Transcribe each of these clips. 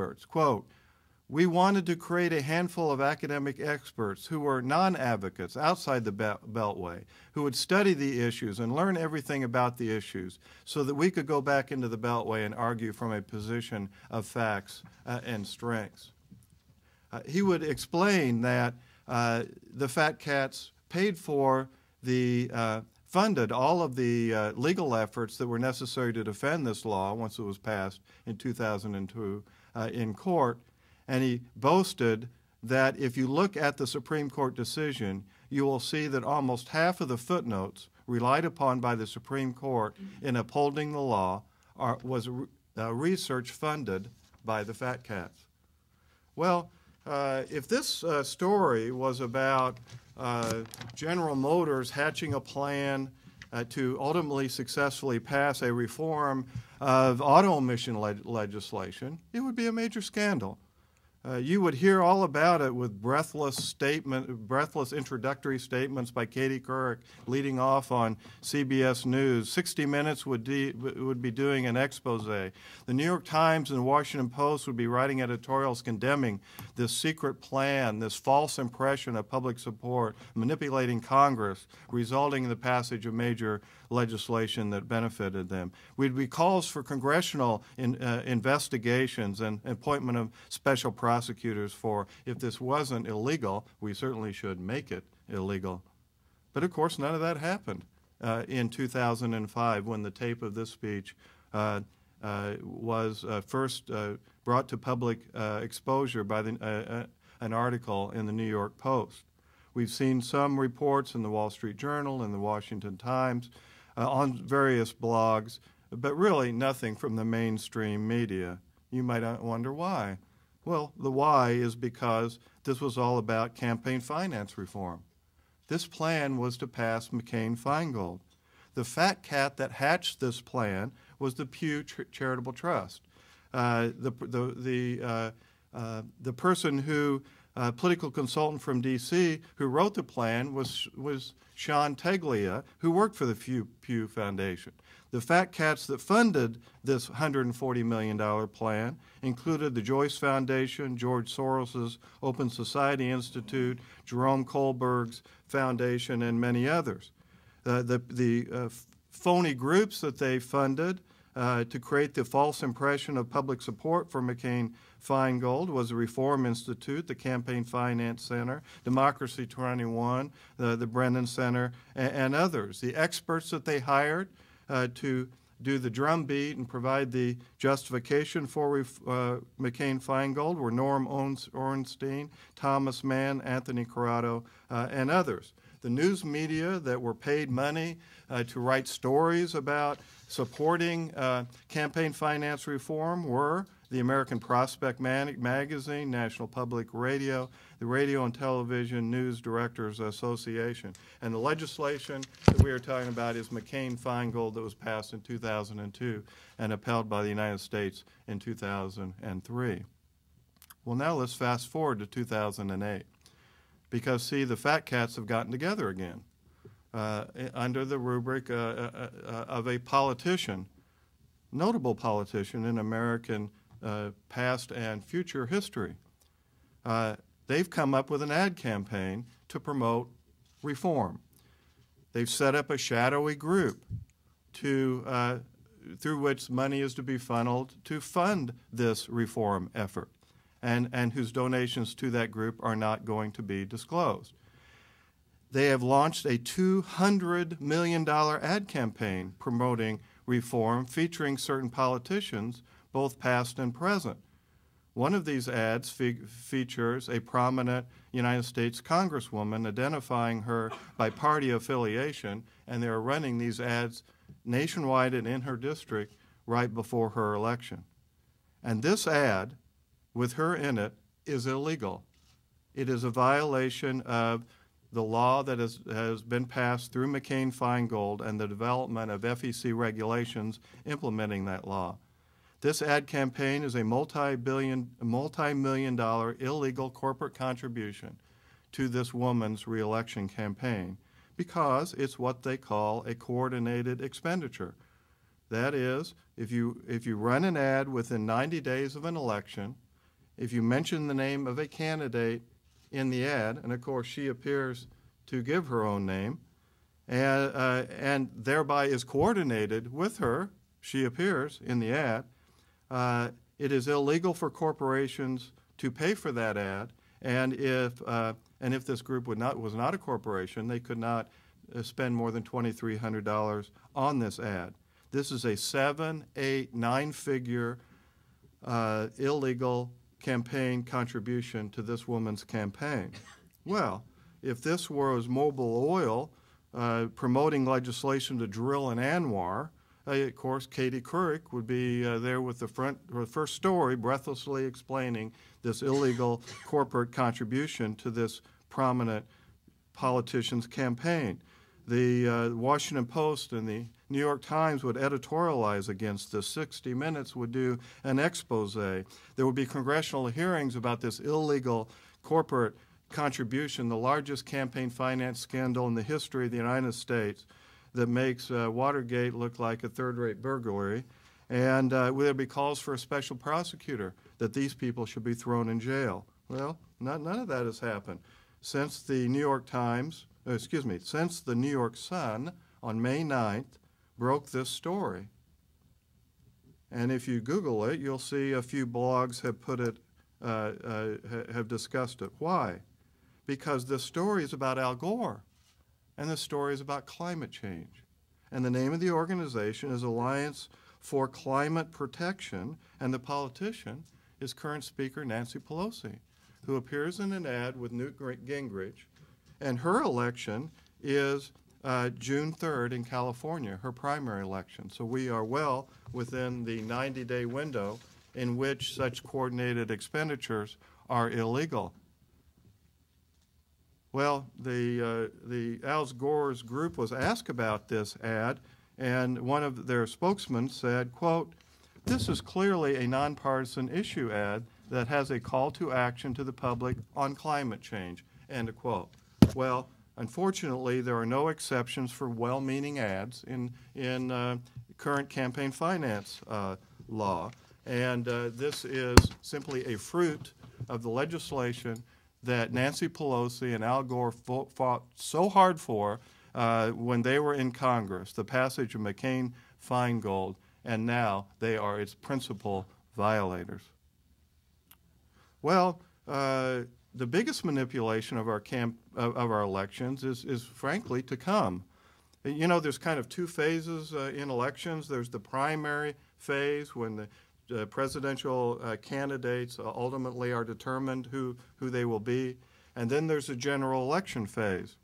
experts. Quote, "We wanted to create a handful of academic experts who were non-advocates outside the Beltway, who would study the issues and learn everything about the issues so that we could go back into the Beltway and argue from a position of facts and strengths." He would explain that the Fat Cats paid for funded all of the legal efforts that were necessary to defend this law once it was passed in 2002 in court. And he boasted that if you look at the Supreme Court decision, you will see that almost half of the footnotes relied upon by the Supreme Court in upholding the law was research funded by the Fat Cats. Well, if this story was about General Motors hatching a plan to ultimately successfully pass a reform of auto emission legislation, it would be a major scandal. You would hear all about it with breathless introductory statements by Katie Couric leading off on CBS News. 60 Minutes would be doing an expose. The New York Times and the Washington Post would be writing editorials condemning this secret plan, this false impression of public support, manipulating Congress, resulting in the passage of major legislation that benefited them. We'd be calls for congressional investigations and appointment of special prosecutors for, if this wasn't illegal, we certainly should make it illegal. But of course, none of that happened in 2005 when the tape of this speech was first brought to public exposure by an article in the New York Post. We've seen some reports in the Wall Street Journal and the Washington Times on various blogs, but really nothing from the mainstream media. You might wonder why. Well, the why is because this was all about campaign finance reform. This plan was to pass McCain-Feingold. The fat cat that hatched this plan was the Pew Charitable Trust. The person who, political consultant from D.C., who wrote the plan was Sean Teglia, who worked for the Pew Foundation. The fat cats that funded this $140 million plan included the Joyce Foundation, George Soros's Open Society Institute, Jerome Kohlberg's Foundation, and many others. The phony groups that they funded to create the false impression of public support for McCain-Feingold was the Reform Institute, the Campaign Finance Center, Democracy 21, the Brennan Center, and others. The experts that they hired to do the drumbeat and provide the justification for McCain-Feingold were Norm Ornstein, Thomas Mann, Anthony Corrado, and others. The news media that were paid money to write stories about supporting campaign finance reform were the American Prospect Magazine, National Public Radio, the Radio and Television News Directors Association. And the legislation that we are talking about is McCain-Feingold that was passed in 2002 and upheld by the United States in 2003. Well, now let's fast forward to 2008. Because, see, the fat cats have gotten together again under the rubric of a politician, notable politician in American past and future history. They've come up with an ad campaign to promote reform. They've set up a shadowy group through which money is to be funneled to fund this reform effort. And whose donations to that group are not going to be disclosed. They have launched a $200 million ad campaign promoting reform, featuring certain politicians, both past and present. One of these ads features a prominent United States Congresswoman identifying her by party affiliation, and they are running these ads nationwide and in her district right before her election. And this ad, with her in it, is illegal. It is a violation of the law that has been passed through McCain-Feingold and the development of FEC regulations implementing that law. This ad campaign is a multi-million dollar illegal corporate contribution to this woman's reelection campaign because it's what they call a coordinated expenditure. That is, if you run an ad within 90 days of an election, if you mention the name of a candidate in the ad, and of course she appears to give her own name, and thereby is coordinated with her, she appears in the ad, it is illegal for corporations to pay for that ad, and if this group was not a corporation, they could not spend more than $2,300 on this ad. This is a 7, 8, 9-figure illegal campaign contribution to this woman's campaign. Well, if this was Mobil Oil promoting legislation to drill in Anwar, of course, Katie Couric would be there with the first story, breathlessly explaining this illegal corporate contribution to this prominent politician's campaign. The Washington Post and the New York Times would editorialize against this. 60 Minutes would do an expose. There would be congressional hearings about this illegal corporate contribution, the largest campaign finance scandal in the history of the United States, that makes Watergate look like a third-rate burglary. And there'd be calls for a special prosecutor, that these people should be thrown in jail. Well, none of that has happened. Since the New York Sun on May 9th broke this story. And if you Google it, you'll see a few blogs have put it, have discussed it. Why? Because this story is about Al Gore, and the story is about climate change. And the name of the organization is Alliance for Climate Protection, and the politician is current Speaker Nancy Pelosi, who appears in an ad with Newt Gingrich, and her election is June 3rd in California, her primary election. So we are well within the 90-day window in which such coordinated expenditures are illegal. Well, the Al Gore's group was asked about this ad, and one of their spokesmen said, quote, "This is clearly a nonpartisan issue ad that has a call to action to the public on climate change," end of quote. Well, unfortunately, there are no exceptions for well-meaning ads in current campaign finance law, and this is simply a fruit of the legislation that Nancy Pelosi and Al Gore fought so hard for when they were in Congress, the passage of McCain-Feingold, and now they are its principal violators. Well, the biggest manipulation of our elections is frankly to come. You know, there's kind of two phases in elections. There's the primary phase when the presidential candidates ultimately are determined who they will be, and then there's a general election phase.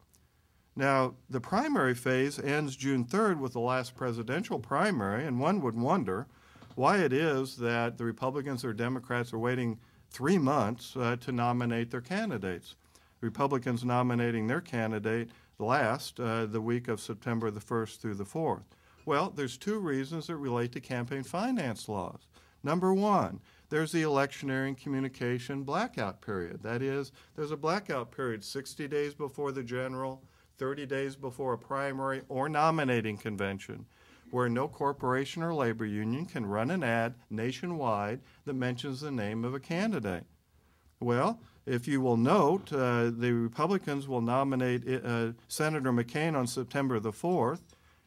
Now, the primary phase ends June 3rd with the last presidential primary, and one would wonder why it is that the Republicans or Democrats are waiting 3 months to nominate their candidates. Republicans nominating their candidate last the week of September the 1st through the 4th. Well, there's two reasons that relate to campaign finance laws. Number one, there's the electioneering communication blackout period. That is, there's a blackout period 60 days before the general, 30 days before a primary or nominating convention, where no corporation or labor union can run an ad nationwide that mentions the name of a candidate. Well, if you will note, the Republicans will nominate Senator McCain on September the 4th,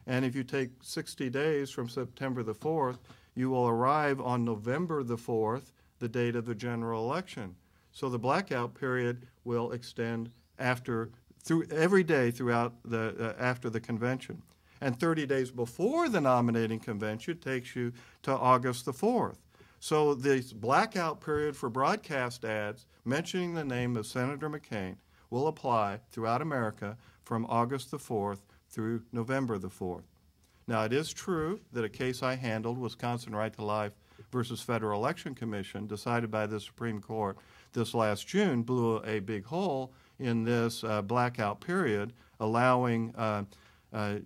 and if you take 60 days from September the 4th, you will arrive on November the 4th, the date of the general election. So the blackout period will extend through every day throughout after the convention. And 30 days before the nominating convention takes you to August the 4th. So this blackout period for broadcast ads mentioning the name of Senator McCain will apply throughout America from August the 4th through November the 4th. Now, it is true that a case I handled, Wisconsin Right to Life versus Federal Election Commission, decided by the Supreme Court this last June, blew a big hole in this blackout period, allowing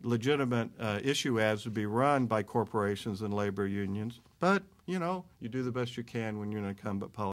legitimate issue ads to be run by corporations and labor unions. But, you know, you do the best you can when you're an incumbent politician.